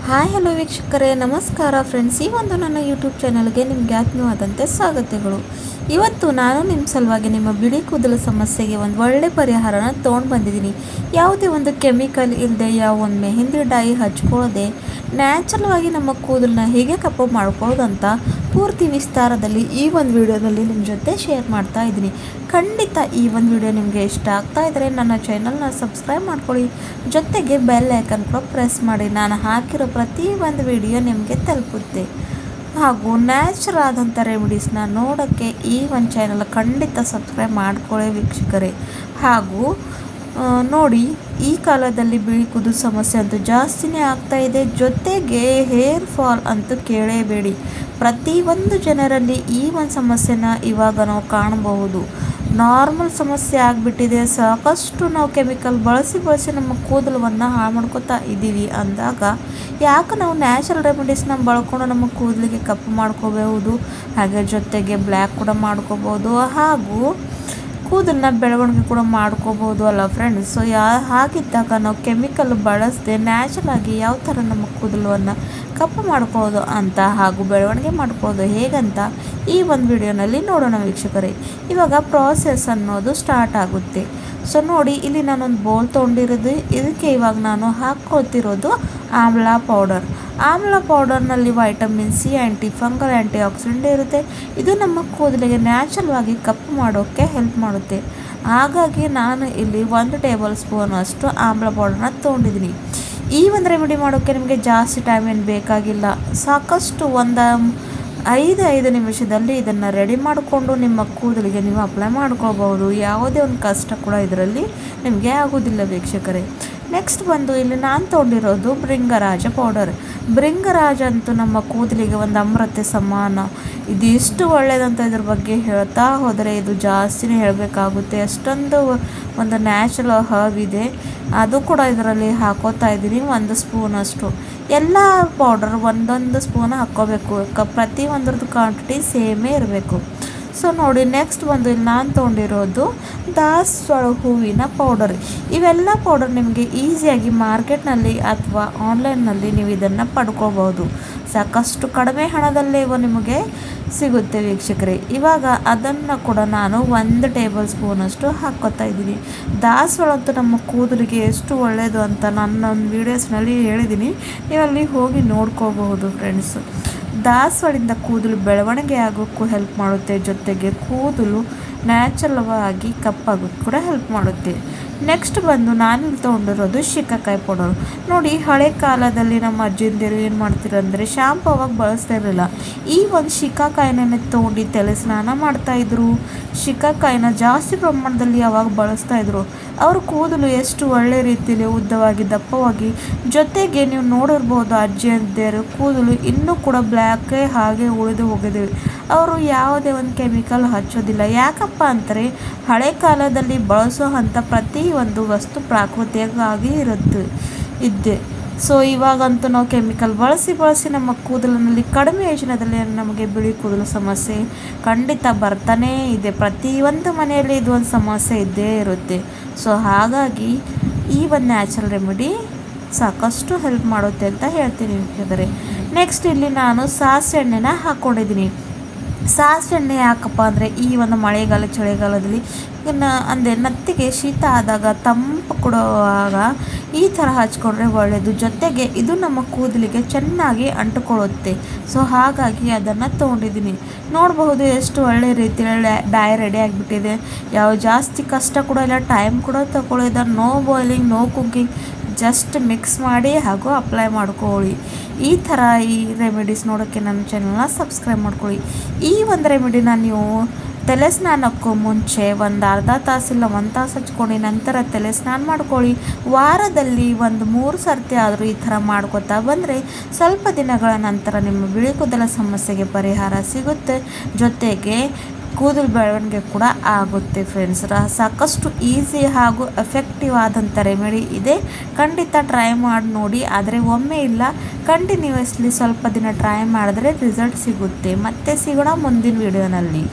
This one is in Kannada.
ಹಾಯ್ ಹಲೋ ವೀಕ್ಷಕರೇ, ನಮಸ್ಕಾರ ಫ್ರೆಂಡ್ಸ್. ಈ ಒಂದು ನನ್ನ ಯೂಟ್ಯೂಬ್ ಚಾನಲ್ಗೆ ನಿಮಗೆ ಆತ್ಮೀಯವಾದಂತೆ ಸ್ವಾಗತಗಳು. ಇವತ್ತು ನಾನು ನಿಮ್ಮ ಸಲುವಾಗಿ ನಿಮ್ಮ ಬಿಳಿ ಕೂದಲು ಸಮಸ್ಯೆಗೆ ಒಂದು ಒಳ್ಳೆ ಪರಿಹಾರನ ತೊಗೊಂಡು ಬಂದಿದ್ದೀನಿ. ಯಾವುದೇ ಒಂದು ಕೆಮಿಕಲ್ ಇಲ್ಲದೆ, ಯಾವ ಒಂದು ಮೆಹಂದಿ ಡೈ ಹಚ್ಕೊಳ್ಳದೆ ನ್ಯಾಚುರಲ್ವಾಗಿ ನಮ್ಮ ಕೂದಲನ್ನ ಹೇಗೆ ಕಪ್ಪು ಮಾಡ್ಕೊಳ್ಳೋದು ಅಂತ ಪೂರ್ತಿ ವಿಸ್ತಾರದಲ್ಲಿ ಈ ಒಂದು ವಿಡಿಯೋದಲ್ಲಿ ನಿಮ್ಮ ಜೊತೆ ಶೇರ್ ಮಾಡ್ತಾ ಇದ್ದೀನಿ. ಖಂಡಿತ ಈ ಒಂದು ವಿಡಿಯೋ ನಿಮಗೆ ಇಷ್ಟ ಆಗ್ತಾ ಇದ್ದರೆ ನನ್ನ ಚಾನಲ್ನ ಸಬ್ಸ್ಕ್ರೈಬ್ ಮಾಡ್ಕೊಳ್ಳಿ, ಜೊತೆಗೆ ಬೆಲ್ ಐಕನ್ ಕೂಡ ಪ್ರೆಸ್ ಮಾಡಿ. ನಾನು ಹಾಕಿರೋ ಪ್ರತಿ ಒಂದು ವಿಡಿಯೋ ನಿಮಗೆ ತಲುಪುತ್ತೆ. ಹಾಗೂ ನ್ಯಾಚುರಲ್ ಆದಂಥ ರೆಮಿಡೀಸ್ನ ನೋಡೋಕ್ಕೆ ಈ ಒಂದು ಚಾನಲ್ ಖಂಡಿತ ಸಬ್ಸ್ಕ್ರೈಬ್ ಮಾಡ್ಕೊಳ್ಳಿ ವೀಕ್ಷಕರೇ. ಹಾಗೂ ನೋಡಿ, ಈ ಕಾಲದಲ್ಲಿ ಬಿಳಿ ಕೂದಲು ಸಮಸ್ಯೆ ಅಂತೂ ಜಾಸ್ತಿನೇ ಆಗ್ತಾಯಿದೆ. ಜೊತೆಗೆ ಹೇರ್ ಫಾಲ್ ಅಂತೂ ಕೇಳೇಬೇಡಿ. ಪ್ರತಿಯೊಂದು ಜನರಲ್ಲಿ ಈ ಒಂದು ಸಮಸ್ಯೆನ ಇವಾಗ ನಾವು ಕಾಣಬಹುದು. ನಾರ್ಮಲ್ ಸಮಸ್ಯೆ ಆಗಿಬಿಟ್ಟಿದೆ. ಸಾಕಷ್ಟು ನಾವು ಕೆಮಿಕಲ್ ಬಳಸಿ ನಮ್ಮ ಕೂದಲವನ್ನು ಹಾಳು ಮಾಡ್ಕೋತಾ ಇದ್ದೀವಿ ಅಂದಾಗ ಯಾಕೆ ನಾವು ನ್ಯಾಚುರಲ್ ರೆಮಿಡೀಸ್ನ ಬಳಕೊಂಡು ನಮ್ಮ ಕೂದಲಿಗೆ ಕಪ್ಪು ಮಾಡ್ಕೋಬಹುದು, ಹಾಗೆ ಜೊತೆಗೆ ಬ್ಲ್ಯಾಕ್ ಕೂಡ ಮಾಡ್ಕೋಬೋದು, ಹಾಗೂ ಕೂದಲನ್ನ ಬೆಳವಣಿಗೆ ಕೂಡ ಮಾಡ್ಕೋಬೋದು ಅಲ್ಲ ಫ್ರೆಂಡ್ಸ್. ಸೊ ಹಾಗಿದ್ದಾಗ ನಾವು ಕೆಮಿಕಲ್ ಬಳಸದೆ ನ್ಯಾಚುರಲಾಗಿ ಯಾವ ಥರ ನಮ್ಮ ಕೂದಲನ್ನು ಕಪ್ಪು ಮಾಡ್ಕೊಳ್ಳೋದು ಅಂತ ಹಾಗೂ ಬೆಳವಣಿಗೆ ಮಾಡ್ಕೊಳ್ಳೋದು ಹೇಗಂತ ಈ ಒಂದು ವಿಡಿಯೋನಲ್ಲಿ ನೋಡೋಣ ವೀಕ್ಷಕರೇ. ಇವಾಗ ಪ್ರಾಸೆಸ್ ಅನ್ನೋದು ಸ್ಟಾರ್ಟ್ ಆಗುತ್ತೆ. ಸೊ ನೋಡಿ, ಇಲ್ಲಿ ನಾನೊಂದು ಬೌಲ್ ತೊಗೊಂಡಿರೋದು. ಇದಕ್ಕೆ ಇವಾಗ ನಾನು ಹಾಕ್ಕೊಳ್ತಿರೋದು ಆಮ್ಲಾ ಪೌಡರ್. ಆಮ್ಲಾ ಪೌಡರ್ನಲ್ಲಿ vitamin C, antifungal, antioxidant ಇರುತ್ತೆ. ಇದು ನಮ್ಮ ಕೂದಲಿಗೆ ನ್ಯಾಚುರಲ್ವಾಗಿ ಕಪ್ಪು ಮಾಡೋಕ್ಕೆ ಹೆಲ್ಪ್ ಮಾಡುತ್ತೆ. ಹಾಗಾಗಿ ನಾನು ಇಲ್ಲಿ 1 ಟೇಬಲ್ ಸ್ಪೂನ್ ಅಷ್ಟು ಆಮ್ಲಾ ಪೌಡರ್ನ ತೊಗೊಂಡಿದ್ದೀನಿ. ಈ ಒಂದು ರೆಮಿಡಿ ಮಾಡೋಕ್ಕೆ ನಿಮಗೆ ಜಾಸ್ತಿ ಟೈಮ್ ಏನು ಬೇಕಾಗಿಲ್ಲ. ಸಾಕಷ್ಟು ಒಂದು 5 ನಿಮಿಷದಲ್ಲಿ ಇದನ್ನು ರೆಡಿ ಮಾಡಿಕೊಂಡು ನಿಮ್ಮ ಕೂದಲಿಗೆ ನೀವು ಅಪ್ಲೈ ಮಾಡ್ಕೊಳ್ಬೋದು. ಯಾವುದೇ ಒಂದು ಕಷ್ಟ ಕೂಡ ಇದರಲ್ಲಿ ನಿಮಗೆ ಆಗೋದಿಲ್ಲ ವೀಕ್ಷಕರೇ. ನೆಕ್ಸ್ಟ್ ಬಂದು ಇಲ್ಲಿ ನಾನು ತೊಗೊಂಡಿರೋದು ಭೃಂಗರಾಜ ಪೌಡರ್. ಭೃಂಗರಾಜ ಅಂತೂ ನಮ್ಮ ಕೂದಲಿಗೆ ಒಂದು ಅಮೃತ ಸಮಾನ. ಇದು ಎಷ್ಟು ಒಳ್ಳೆಯದಂತ ಇದ್ರ ಬಗ್ಗೆ ಹೇಳ್ತಾ ಹೋದರೆ ಇದು ಜಾಸ್ತಿನೇ ಹೇಳಬೇಕಾಗುತ್ತೆ. ಅಷ್ಟೊಂದು ಒಂದು ನ್ಯಾಚುರಲ್ ಹರ್ಬ್ ಇದೆ. ಅದು ಕೂಡ ಇದರಲ್ಲಿ ಹಾಕೋತಾ ಇದ್ದೀನಿ 1 ಸ್ಪೂನಷ್ಟು. ಎಲ್ಲ ಪೌಡರ್ ಒಂದೊಂದು ಸ್ಪೂನ್ ಹಾಕ್ಕೋಬೇಕು. ಪ್ರತಿ ಒಂದ್ರದ್ದು ಕ್ವಾಂಟಿಟಿ ಸೇಮೇ ಇರಬೇಕು. ಸೊ ನೋಡಿ, ನೆಕ್ಸ್ಟ್ ಬಂದು ಇಲ್ಲಿ ನಾನು ತೊಗೊಂಡಿರೋದು ದಾಸವಾಳ ಹೂವಿನ ಪೌಡರ್. ಇವೆಲ್ಲ ಪೌಡರ್ ನಿಮಗೆ ಈಸಿಯಾಗಿ ಮಾರ್ಕೆಟ್ನಲ್ಲಿ ಅಥವಾ ಆನ್ಲೈನ್ನಲ್ಲಿ ನೀವು ಇದನ್ನು ಪಡ್ಕೋಬೋದು. ಸಾಕಷ್ಟು ಕಡಿಮೆ ಹಣದಲ್ಲೇ ಇವು ನಿಮಗೆ ಸಿಗುತ್ತೆ ವೀಕ್ಷಕರೇ. ಇವಾಗ ಅದನ್ನು ಕೂಡ ನಾನು 1 ಟೇಬಲ್ ಸ್ಪೂನಷ್ಟು ಹಾಕ್ಕೋತಾ ಇದ್ದೀನಿ. ದಾಸವಾಳ ಅಂತೂ ನಮ್ಮ ಕೂದಲಿಗೆ ಎಷ್ಟು ಒಳ್ಳೆಯದು ಅಂತ ನನ್ನೊಂದು ವೀಡಿಯೋಸ್ನಲ್ಲಿ ಹೇಳಿದ್ದೀನಿ. ನೀವಲ್ಲಿ ಹೋಗಿ ನೋಡ್ಕೋಬಹುದು ಫ್ರೆಂಡ್ಸ್. ದಾಸವಾಳಿಂದ ಕೂದಲು ಬೆಳವಣಿಗೆ ಆಗೋಕ್ಕೂ ಹೆಲ್ಪ್ ಮಾಡುತ್ತೆ, ಜೊತೆಗೆ ಕೂದಲು ನ್ಯಾಚುರಲ್ವಾಗಿ ಕಪ್ಪಾಗೋಕ್ಕೆ ಕೂಡ ಹೆಲ್ಪ್ ಮಾಡುತ್ತೆ. ನೆಕ್ಸ್ಟ್ ಬಂದು ನಾನಿಲ್ಲಿ ತೊಗೊಂಡಿರೋದು ಶಿಕಾಕಾಯಿ ಪೌಡರ್. ನೋಡಿ, ಹಳೆ ಕಾಲದಲ್ಲಿ ನಮ್ಮ ಅಜ್ಜಿಂದಿರು ಏನು ಮಾಡ್ತಿರಂದರೆ ಶಾಂಪು ಅವಾಗ ಬಳಸ್ತಾ ಇರಲಿಲ್ಲ. ಈ ಒಂದು ಶಿಕಾಕಾಯಿನೇ ತೊಗೊಂಡು ತಲೆ ಸ್ನಾನ ಮಾಡ್ತಾಯಿದ್ರು. ಶಿಕಾಕಾಯಿನ ಜಾಸ್ತಿ ಪ್ರಮಾಣದಲ್ಲಿ ಅವಾಗ ಬಳಸ್ತಾಯಿದ್ರು. ಅವ್ರ ಕೂದಲು ಎಷ್ಟು ಒಳ್ಳೆ ರೀತಿಯಲ್ಲಿ ಉದ್ದವಾಗಿ ದಪ್ಪವಾಗಿ, ಜೊತೆಗೆ ನೀವು ನೋಡಿರ್ಬೋದು ಅಜ್ಜಿಯಂದಿರು ಕೂದಲು ಇನ್ನೂ ಕೂಡ ಬ್ಲ್ಯಾಕೇ ಹಾಗೆ ಉಳಿದು ಹೋಗಿದೆ. ಅವರು ಯಾವುದೇ ಒಂದು ಕೆಮಿಕಲ್ ಹಚ್ಚೋದಿಲ್ಲ. ಯಾಕಪ್ಪ ಅಂತಾರೆ, ಹಳೆ ಕಾಲದಲ್ಲಿ ಬಳಸೋ ಅಂಥ ಪ್ರತಿಯೊಂದು ವಸ್ತು ಪ್ರಾಕೃತಿಕವಾಗಿ ಇದ್ದೆ. ಸೊ ಇವಾಗಂತೂ ನಾವು ಕೆಮಿಕಲ್ ಬಳಸಿ ನಮ್ಮ ಕೂದಲಿನಲ್ಲಿ ಕಡಿಮೆ ಯೋಜನೆಯಲ್ಲಿ ನಮಗೆ ಬಿಳಿ ಕೂದಲು ಸಮಸ್ಯೆ ಖಂಡಿತ ಬರ್ತಾನೇ ಇದೆ. ಪ್ರತಿಯೊಂದು ಮನೆಯಲ್ಲಿ ಇದು ಒಂದು ಸಮಸ್ಯೆ ಇದ್ದೇ ಇರುತ್ತೆ. ಸೊ ಹಾಗಾಗಿ ಈ ಒಂದು ನ್ಯಾಚುರಲ್ ರೆಮಿಡಿ ಸಾಕಷ್ಟು ಹೆಲ್ಪ್ ಮಾಡುತ್ತೆ ಅಂತ ಹೇಳ್ತೀನಿ ವೀಕ್ಷಕರೇ. ನೆಕ್ಸ್ಟ್ ಇಲ್ಲಿ ನಾನು ಸಾಸಿವೆ ಎಣ್ಣೆನ ಹಾಕ್ಕೊಂಡಿದ್ದೀನಿ. ಸಾಸಿವೆ ಎಣ್ಣೆ ಯಾಕಪ್ಪ ಅಂದರೆ ಈ ಒಂದು ಮಳೆಗಾಲ ಚಳಿಗಾಲದಲ್ಲಿ ಅಂದರೆ ನತ್ತಿಗೆ ಶೀತ ಆದಾಗ ತಂಪು ಕೊಡುವಾಗ ಈ ಥರ ಹಚ್ಕೊಂಡ್ರೆ ಒಳ್ಳೆಯದು. ಜೊತೆಗೆ ಇದು ನಮ್ಮ ಕೂದಲಿಗೆ ಚೆನ್ನಾಗಿ ಅಂಟುಕೊಳ್ಳುತ್ತೆ. ಸೊ ಹಾಗಾಗಿ ಅದನ್ನು ತೊಗೊಂಡಿದ್ದೀನಿ. ನೋಡಬಹುದು ಎಷ್ಟು ಒಳ್ಳೆ ರೀತಿಯಲ್ಲಿ ಡೈ ರೆಡಿ ಆಗಿಬಿಟ್ಟಿದೆ. ಯಾವ ಜಾಸ್ತಿ ಕಷ್ಟ ಕೂಡ ಇಲ್ಲ, ಟೈಮ್ ಕೂಡ ತಗೊಳ್ಳೋದ. No boiling, no cooking, just mix ಮಾಡಿ ಹಾಗೂ ಅಪ್ಲೈ ಮಾಡ್ಕೊಳ್ಳಿ. ಈ ಥರ ಈ ರೆಮಿಡೀಸ್ ನೋಡೋಕ್ಕೆ ನನ್ನ ಚಾನಲ್ನ ಸಬ್ಸ್ಕ್ರೈಬ್ ಮಾಡ್ಕೊಳ್ಳಿ. ಈ ಒಂದು ರೆಮಿಡಿನ ನೀವು ತಲೆ ಸ್ನಾನಕ್ಕೂ ಮುಂಚೆ ಒಂದು ಅರ್ಧ ತಾಸಿಲ್ಲ 1 ತಾಸು ಹಚ್ಕೊಂಡು ನಂತರ ತಲೆ ಸ್ನಾನ ಮಾಡ್ಕೊಳ್ಳಿ. ವಾರದಲ್ಲಿ 3 ಸರ್ತಿ ಆದರೂ ಈ ಥರ ಮಾಡ್ಕೊತಾ ಬಂದರೆ ಸ್ವಲ್ಪ ದಿನಗಳ ನಂತರ ನಿಮ್ಮ ಬಿಳಿ ಕೂದಲ ಸಮಸ್ಯೆಗೆ ಪರಿಹಾರ ಸಿಗುತ್ತೆ. ಜೊತೆಗೆ ಕೂದಲು ಬೆಳವಣಿಗೆ ಕೂಡ ಆಗುತ್ತೆ ಫ್ರೆಂಡ್ಸ್. ಸಾಕಷ್ಟು ಈಸಿ ಹಾಗೂ ಎಫೆಕ್ಟಿವ್ ಆದಂಥ ರೆಮಿಡಿ ಇದೆ. ಖಂಡಿತ ಟ್ರೈ ಮಾಡಿ ನೋಡಿ. ಆದರೆ ಒಮ್ಮೆ ಇಲ್ಲ, ಕಂಟಿನ್ಯೂಯಸ್ಲಿ ಸ್ವಲ್ಪ ದಿನ ಟ್ರೈ ಮಾಡಿದ್ರೆ ರಿಸಲ್ಟ್ ಸಿಗುತ್ತೆ. ಮತ್ತೆ ಸಿಗೋಣ ಮುಂದಿನ ವಿಡಿಯೋನಲ್ಲಿ.